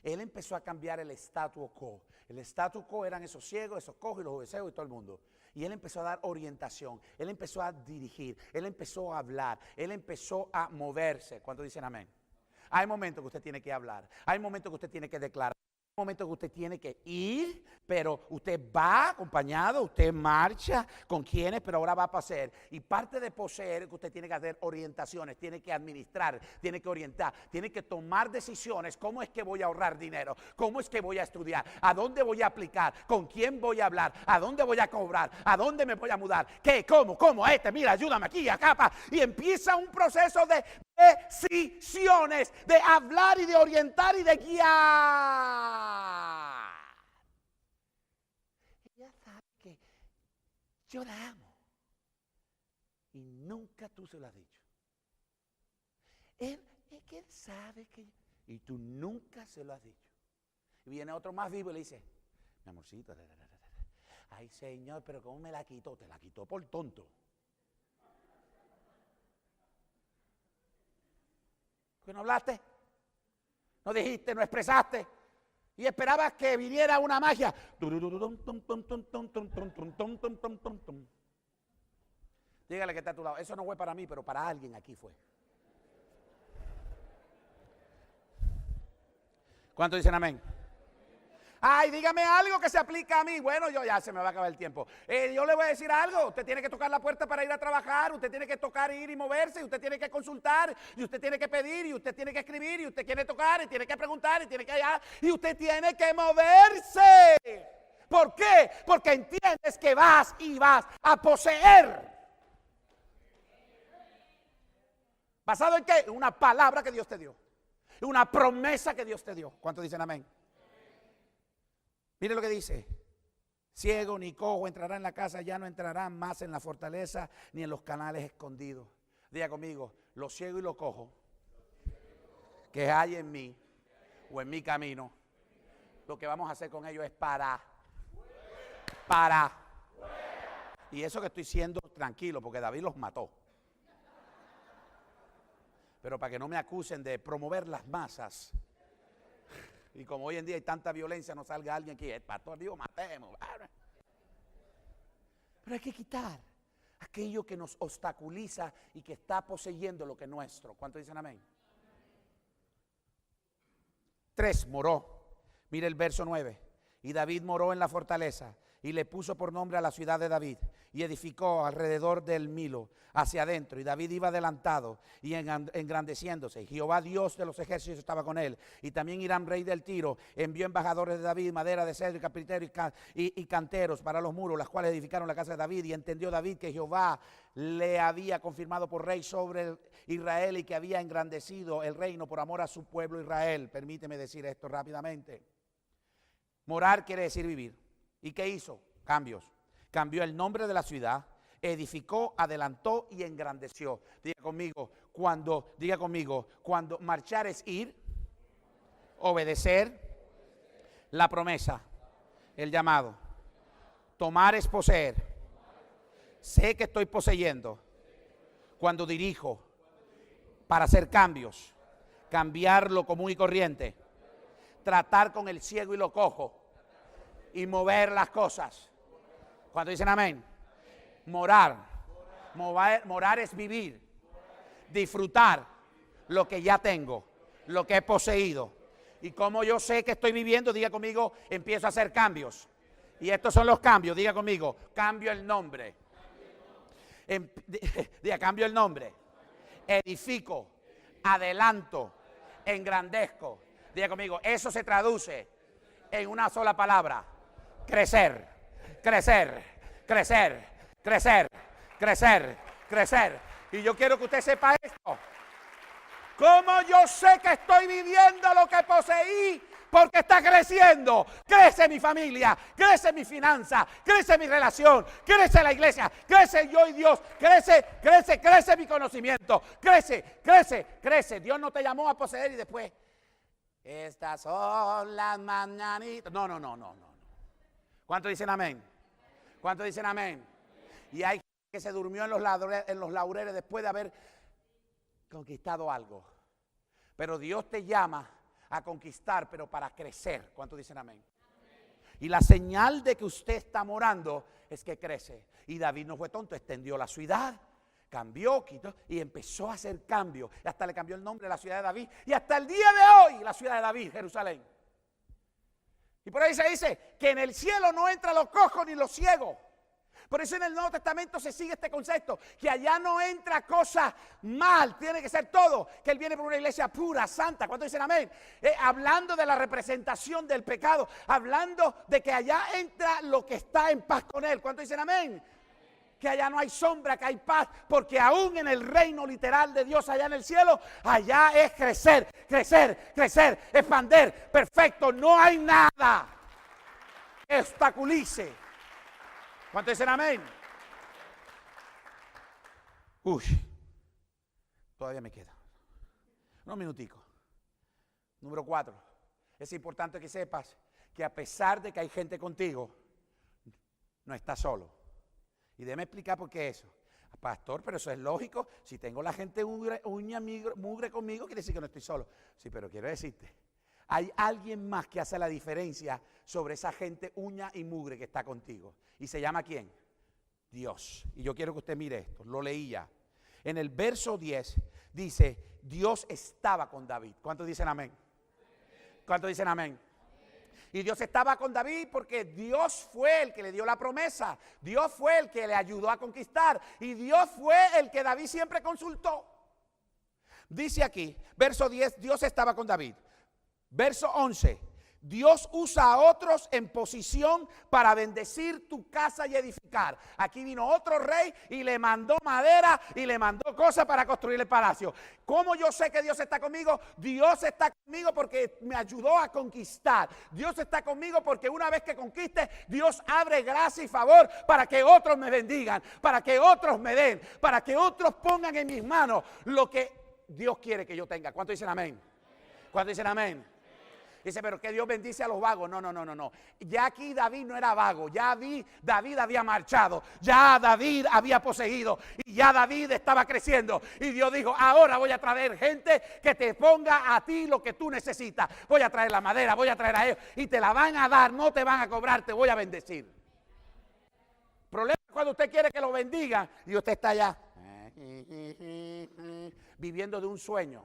Él empezó a cambiar el statu quo. El statu quo eran esos ciegos, esos cojos y los jebuseos y todo el mundo. Y él empezó a dar orientación, él empezó a dirigir, él empezó a hablar, él empezó a moverse. ¿Cuántos dicen amén? Hay momentos que usted tiene que hablar, hay momentos que usted tiene que declarar. Hay momentos que usted tiene que ir, pero usted va acompañado, usted marcha con quienes, pero ahora va a poseer. Y parte de poseer es que usted tiene que hacer orientaciones, tiene que administrar, tiene que orientar, tiene que tomar decisiones. ¿Cómo es que voy a ahorrar dinero? ¿Cómo es que voy a estudiar? ¿A dónde voy a aplicar? ¿Con quién voy a hablar? ¿A dónde voy a cobrar? ¿A dónde me voy a mudar? ¿Qué? ¿Cómo? ¿Cómo? Mira, ayúdame aquí, acá, pa. Y empieza un proceso de decisiones, de hablar y de orientar y de guiar. Ella sabe que yo la amo y nunca tú se lo has dicho. Él es que él sabe que y tú nunca se lo has dicho. Y viene otro más vivo y le dice: mi amorcito, ay Señor, pero ¿cómo me la quitó? Te la quitó por tonto. ¿Que no hablaste? ¿No dijiste? ¿No expresaste? Y esperabas que viniera una magia. Dígale que está a tu lado: eso no fue para mí, pero para alguien aquí fue. ¿Cuántos dicen amén? Ay, dígame algo que se aplica a mí. Bueno, yo ya se me va a acabar el tiempo. Yo le voy a decir algo. Usted tiene que tocar la puerta para ir a trabajar. Usted tiene que tocar, ir y moverse. Usted tiene que consultar. Y usted tiene que pedir. Y usted tiene que escribir. Y usted quiere tocar. Y tiene que preguntar. Y tiene que hallar. Y usted tiene que moverse. ¿Por qué? Porque entiendes que vas y vas a poseer. ¿Basado en qué? Una palabra que Dios te dio. Una promesa que Dios te dio. ¿Cuántos dicen amén? Mire lo que dice: ciego ni cojo entrará en la casa, ya no entrarán más en la fortaleza ni en los canales escondidos. Diga conmigo: los ciegos y los cojos que hay en mí o en mi camino, lo que vamos a hacer con ellos es para. Y eso que estoy siendo tranquilo, porque David los mató. Pero para que no me acusen de promover las masas. Y como hoy en día hay tanta violencia, no salga alguien aquí: el pastor dijo, matemos. Pero hay que quitar aquello que nos obstaculiza y que está poseyendo lo que es nuestro. ¿Cuántos dicen amén? 3, moró. Mire el verso 9. Y David moró en la fortaleza y le puso por nombre a la ciudad de David, y edificó alrededor del Milo hacia adentro, y David iba adelantado y engrandeciéndose, y Jehová Dios de los ejércitos estaba con él. Y también Hiram rey del Tiro envió embajadores de David, madera de cedro y carpintero y canteros para los muros, las cuales edificaron la casa de David. Y entendió David que Jehová le había confirmado por rey sobre Israel, y que había engrandecido el reino por amor a su pueblo Israel. Permíteme decir esto rápidamente. Morar quiere decir vivir. ¿Y qué hizo? Cambios. Cambió el nombre de la ciudad, edificó, adelantó y engrandeció. Diga conmigo, cuando marchar es ir, obedecer, la promesa, el llamado. Tomar es poseer. Sé que estoy poseyendo cuando dirijo para hacer cambios, cambiar lo común y corriente, tratar con el ciego y lo cojo y mover las cosas. Cuando dicen amén. Morar es vivir, disfrutar lo que ya tengo, lo que he poseído. Y como yo sé que estoy viviendo, diga conmigo, empiezo a hacer cambios. Y estos son los cambios, diga conmigo, cambio el nombre. Diga, cambio el nombre. Edifico, adelanto, engrandezco. Diga conmigo, eso se traduce en una sola palabra: crecer, crecer, crecer, crecer, crecer, crecer. Y yo quiero que usted sepa esto. ¿Cómo yo sé que estoy viviendo lo que poseí? Porque está creciendo. Crece mi familia, crece mi finanza, crece mi relación, crece la iglesia, crece yo y Dios, crece mi conocimiento, crece. Dios no te llamó a poseer y después, estas son las mañanitas. No. ¿Cuántos dicen amén? ¿Cuántos dicen amén? Y hay gente que se durmió en los laureles después de haber conquistado algo. Pero Dios te llama a conquistar, pero para crecer. ¿Cuántos dicen amén? Y la señal de que usted está morando es que crece. Y David no fue tonto, extendió la ciudad, cambió, quitó y empezó a hacer cambios. Y hasta le cambió el nombre de la ciudad de David. Y hasta el día de hoy, la ciudad de David, Jerusalén. Y por ahí se dice que en el cielo no entran los cojos ni los ciegos. Por eso en el Nuevo Testamento se sigue este concepto, que allá no entra cosa mal, tiene que ser todo, que Él viene por una iglesia pura, santa. ¿Cuántos dicen amén? Hablando de la representación del pecado, hablando de que allá entra lo que está en paz con Él. ¿Cuántos dicen amén? Que allá no hay sombra, que hay paz, porque aún en el reino literal de Dios allá en el cielo, allá es crecer, crecer, crecer, expander, perfecto, no hay nada que obstaculice. ¿Cuántos dicen amén? Uy, todavía me queda unos minuticos. Número 4, es importante que sepas que a pesar de que hay gente contigo, no estás solo. Y déjeme explicar por qué eso. Pastor, pero eso es lógico. Si tengo la gente mugre conmigo, quiere decir que no estoy solo. Sí, pero quiero decirte, hay alguien más que hace la diferencia sobre esa gente uña y mugre que está contigo. ¿Y se llama quién? Dios. Y yo quiero que usted mire esto, lo leí ya. En el verso 10 dice, Dios estaba con David. ¿Cuántos dicen amén? ¿Cuántos dicen amén? Y Dios estaba con David porque Dios fue el que le dio la promesa. Dios fue el que le ayudó a conquistar. Y Dios fue el que David siempre consultó. Dice aquí, verso 10, Dios estaba con David. Verso 11, Dios usa a otros en posición para bendecir tu casa y edificar. Aquí vino otro rey y le mandó madera y le mandó cosas para construir el palacio. ¿Cómo yo sé que Dios está conmigo? Dios está conmigo porque me ayudó a conquistar. Dios está conmigo porque una vez que conquiste, Dios abre gracia y favor para que otros me bendigan, para que otros me den, para que otros pongan en mis manos lo que Dios quiere que yo tenga. ¿Cuántos dicen amén? ¿Cuántos dicen amén? Dice, pero que Dios bendice a los vagos. No. Ya aquí David no era vago. Ya David había marchado. Ya David había poseído. Y ya David estaba creciendo. Y Dios dijo, ahora voy a traer gente que te ponga a ti lo que tú necesitas. Voy a traer la madera, voy a traer a ellos. Y te la van a dar, no te van a cobrar, te voy a bendecir. El problema es cuando usted quiere que lo bendigan y usted está allá viviendo de un sueño.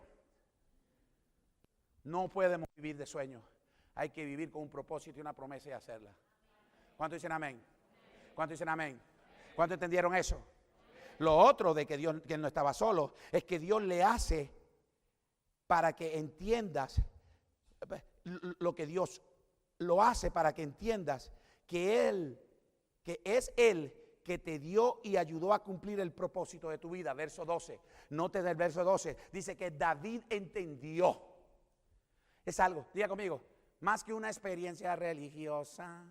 No podemos vivir de sueños. Hay que vivir con un propósito y una promesa y hacerla. ¿Cuántos dicen amén? ¿Cuántos dicen amén? ¿Cuántos entendieron eso? Lo otro de que Dios, que él no estaba solo, es que Dios le hace para que entiendas lo que Dios lo hace para que entiendas que es Él que te dio y ayudó a cumplir el propósito de tu vida. Verso 12, note del verso 12, dice que David entendió. Es algo, diga conmigo, más que una experiencia religiosa.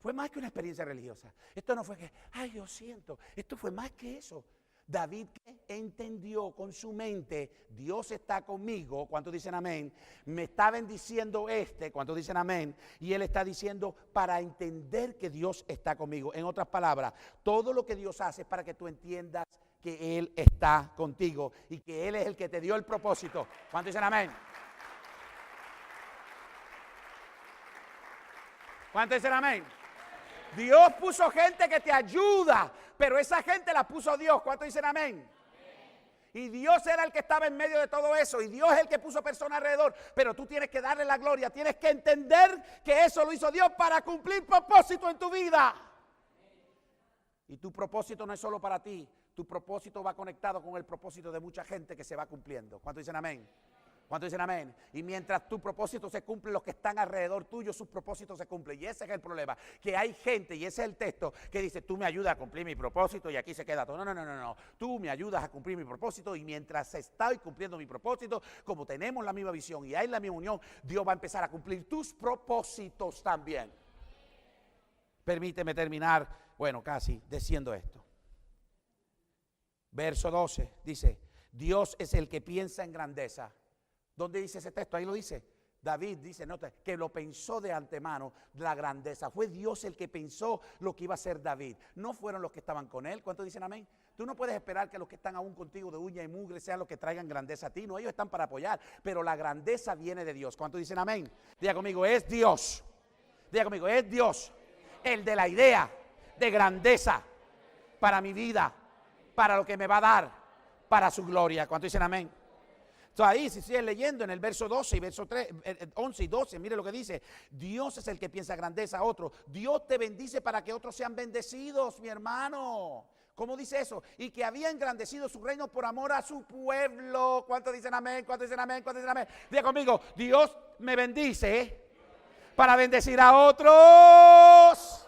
Fue más que una experiencia religiosa. Esto no fue que, ay, yo siento. Esto fue más que eso. David entendió con su mente, Dios está conmigo. ¿Cuántos dicen amén? Me está bendiciendo ¿cuántos dicen amén? Y él está diciendo para entender que Dios está conmigo. En otras palabras, todo lo que Dios hace es para que tú entiendas que Él está contigo y que Él es el que te dio el propósito. ¿Cuántos dicen amén? ¿Cuántos dicen amén? Dios puso gente que te ayuda, pero esa gente la puso Dios. ¿Cuántos dicen amén? Y Dios era el que estaba en medio de todo eso. Y Dios es el que puso personas alrededor. Pero tú tienes que darle la gloria. Tienes que entender que eso lo hizo Dios para cumplir propósito en tu vida. Y tu propósito no es solo para ti. Tu propósito va conectado con el propósito de mucha gente que se va cumpliendo. ¿Cuántos dicen amén? ¿Cuántos dicen amén? Y mientras tu propósito se cumple, los que están alrededor tuyo, sus propósitos se cumplen. Y ese es el problema, que hay gente, y ese es el texto, que dice, tú me ayudas a cumplir mi propósito y aquí se queda todo. No. Tú me ayudas a cumplir mi propósito y mientras estoy cumpliendo mi propósito, como tenemos la misma visión y hay la misma unión, Dios va a empezar a cumplir tus propósitos también. Permíteme terminar, bueno, casi, diciendo esto. Verso 12, dice, Dios es el que piensa en grandeza. ¿Dónde dice ese texto? Ahí lo dice. David dice, nota, que lo pensó de antemano, la grandeza. Fue Dios el que pensó lo que iba a hacer David. No fueron los que estaban con él. ¿Cuántos dicen amén? Tú no puedes esperar que los que están aún contigo de uña y mugre sean los que traigan grandeza a ti. No, ellos están para apoyar. Pero la grandeza viene de Dios. ¿Cuántos dicen amén? Diga conmigo, es Dios. Diga conmigo, es Dios. El de la idea de grandeza para mi vida, para lo que me va a dar, para su gloria. ¿Cuántos dicen amén? Entonces ahí, si siguen leyendo en el verso 12 y verso 3, 11 y 12, mire lo que dice. Dios es el que piensa grandeza a otro. Dios te bendice para que otros sean bendecidos, mi hermano. ¿Cómo dice eso? Y que había engrandecido su reino por amor a su pueblo. ¿Cuántos dicen amén? ¿Cuántos dicen amén? ¿Cuántos dicen amén? Diga conmigo, Dios me bendice para bendecir a otros.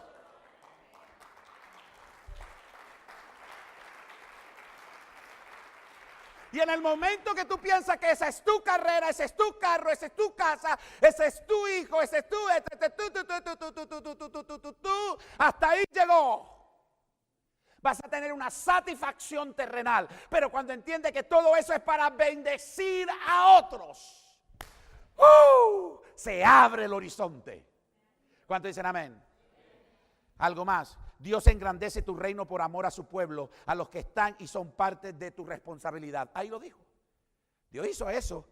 Y en el momento que tú piensas que esa es tu carrera, ese es tu carro, esa es tu casa, ese es tu hijo, ese es tú, hasta ahí llegó. Vas a tener una satisfacción terrenal. Pero cuando entiendes que todo eso es para bendecir a otros, se abre el horizonte. ¿Cuántos dicen amén? Algo más. Dios engrandece tu reino por amor a su pueblo, a los que están y son parte de tu responsabilidad. Ahí lo dijo. Dios hizo eso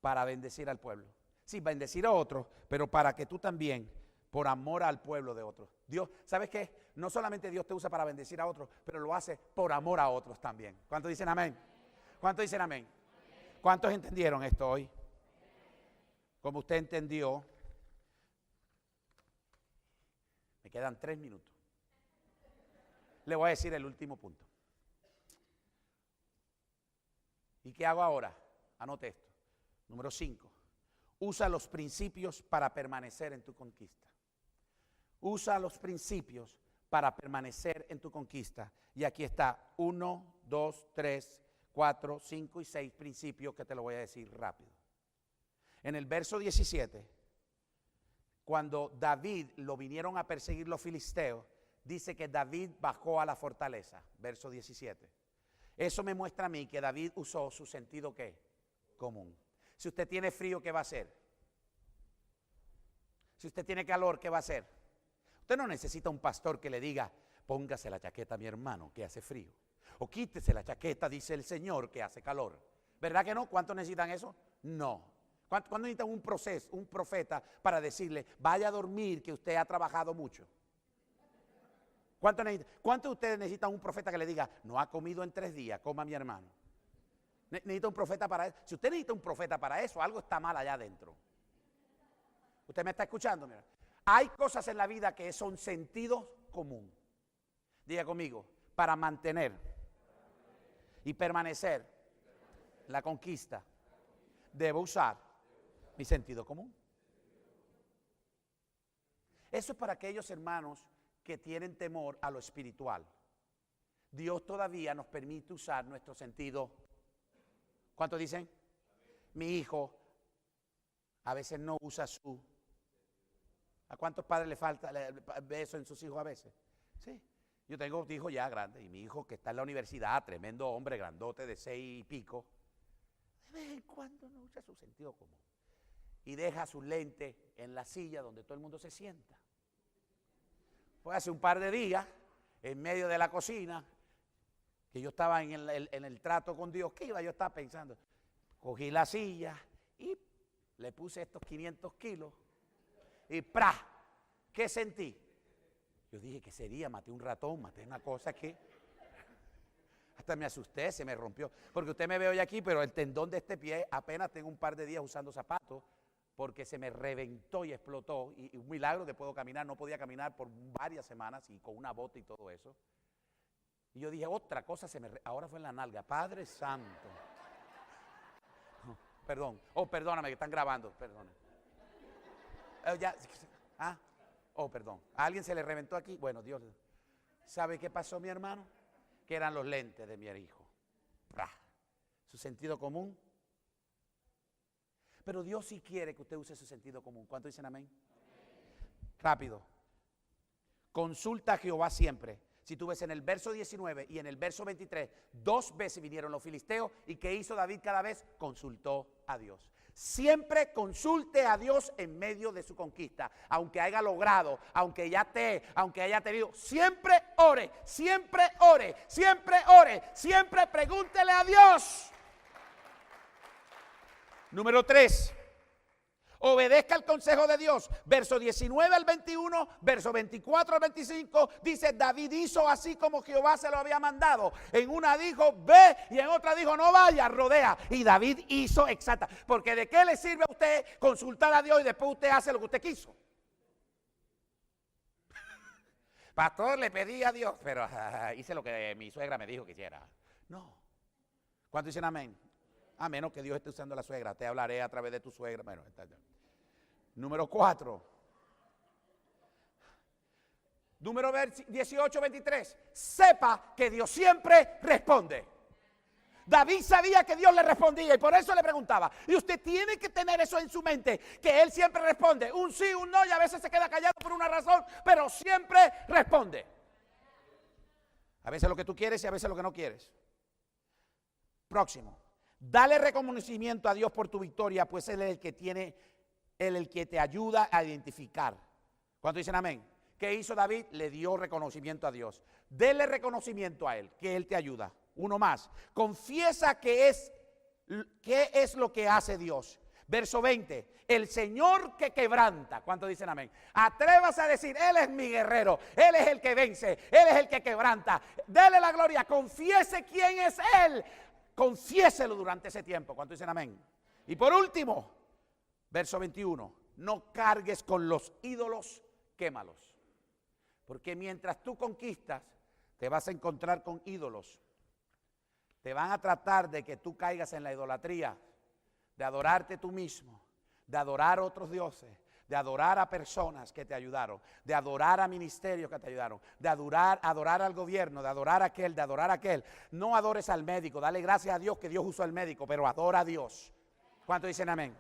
para bendecir al pueblo. Sí, bendecir a otros, pero para que tú también, por amor al pueblo de otros. Dios, ¿sabes qué? No solamente Dios te usa para bendecir a otros, pero lo hace por amor a otros también. ¿Cuántos dicen amén? ¿Cuántos dicen amén? ¿Cuántos entendieron esto hoy? Como usted entendió, me quedan 3 minutos. Le voy a decir el último punto. ¿Y qué hago ahora? Anote esto. Número 5. Usa los principios para permanecer en tu conquista. Usa los principios para permanecer en tu conquista. Y aquí está 1, 2, 3, 4, 5 y 6 principios que te lo voy a decir rápido. En el verso 17, cuando David lo vinieron a perseguir los filisteos, dice que David bajó a la fortaleza, verso 17. Eso me muestra a mí que David usó su sentido ¿qué? Común. Si usted tiene frío, ¿qué va a hacer? Si usted tiene calor, ¿qué va a hacer? Usted no necesita un pastor que le diga, póngase la chaqueta, mi hermano, que hace frío. O quítese la chaqueta, dice el Señor, que hace calor. ¿Verdad que no? ¿Cuántos necesitan eso? No. ¿Cuántos necesitan un profeta para decirle, vaya a dormir que usted ha trabajado mucho? ¿Cuántos de ustedes necesitan un profeta que le diga, no ha comido en 3 días, coma mi hermano? Necesita un profeta para eso. Si usted necesita un profeta para eso, algo está mal allá adentro. ¿Usted me está escuchando? Mira. Hay cosas en la vida que son sentido común. Diga conmigo, para mantener y permanecer la conquista, debo usar mi sentido común. Eso es para aquellos hermanos que tienen temor a lo espiritual. Dios todavía nos permite usar nuestro sentido. ¿Cuántos dicen? Mi hijo a veces no usa su. ¿A cuántos padres le falta ve eso en sus hijos a veces? Sí. Yo tengo un hijo ya grande y mi hijo que está en la universidad, tremendo hombre, grandote de 6 y pico, de vez en cuando no usa su sentido común y deja su lente en la silla donde todo el mundo se sienta. Fue hace un par de días, en medio de la cocina, que yo estaba en el trato con Dios. ¿Qué iba yo estaba pensando? Cogí la silla y le puse estos 500 kilos y ¡pra! ¿Qué sentí? Yo dije, ¿qué sería? Maté un ratón, maté una cosa que hasta me asusté, se me rompió. Porque usted me ve hoy aquí, pero el tendón de este pie apenas tengo un par de días usando zapatos porque se me reventó y explotó. Y un milagro que puedo caminar, no podía caminar por varias semanas y con una bota y todo eso. Y yo dije, otra cosa ahora fue en la nalga. Padre Santo. Perdón, perdóname que están grabando, perdona. Perdón. ¿A alguien se le reventó aquí? Bueno, Dios. ¿Sabe qué pasó, mi hermano? Que eran los lentes de mi hijo. Su sentido común. Pero Dios sí quiere que usted use su sentido común. ¿Cuántos dicen amén? Rápido. Consulta a Jehová siempre. Si tú ves en el verso 19 y en el verso 23, 2 veces vinieron los filisteos. ¿Y qué hizo David cada vez? Consultó a Dios. Siempre consulte a Dios en medio de su conquista. Aunque haya logrado, aunque haya tenido, siempre ore, siempre ore, siempre ore, siempre pregúntele a Dios. Número 3. Obedezca el consejo de Dios. Verso 19 al 21, verso 24 al 25, dice, David hizo así como Jehová se lo había mandado. En una dijo, ve, y en otra dijo, no vaya, rodea. Y David hizo exacta. Porque ¿de qué le sirve a usted consultar a Dios y después usted hace lo que usted quiso? Pastor, le pedí a Dios, pero hice lo que mi suegra me dijo que hiciera. No. ¿Cuántos dicen amén? A menos que Dios esté usando a la suegra. Te hablaré a través de tu suegra. Bueno, número 4. Número 18, 23. Sepa que Dios siempre responde. David sabía que Dios le respondía y por eso le preguntaba. Y usted tiene que tener eso en su mente, que Él siempre responde. Un sí, un no, y a veces se queda callado por una razón, pero siempre responde. A veces lo que tú quieres y a veces lo que no quieres. Próximo. Dale reconocimiento a Dios por tu victoria, pues Él es el que te ayuda a identificar. ¿Cuántos dicen amén? ¿Qué hizo David? Le dio reconocimiento a Dios. Dele reconocimiento a Él, que Él te ayuda. Uno más. Confiesa qué es lo que hace Dios. Verso 20. El Señor que quebranta. ¿Cuántos dicen amén? Atrévase a decir, Él es mi guerrero. Él es el que vence. Él es el que quebranta. Dele la gloria. Confiese quién es Él. Confiéselo durante ese tiempo. ¿Cuántos dicen amén? Y por último, verso 21. No cargues con los ídolos, quémalos. Porque mientras tú conquistas, te vas a encontrar con ídolos. Te van a tratar de que tú caigas en la idolatría, de adorarte tú mismo, de adorar a otros dioses, de adorar a personas que te ayudaron, de adorar a ministerios que te ayudaron, de adorar al gobierno, de adorar a aquel, de adorar a aquel. No adores al médico, dale gracias a Dios que Dios usó al médico, pero adora a Dios. ¿Cuántos dicen amén?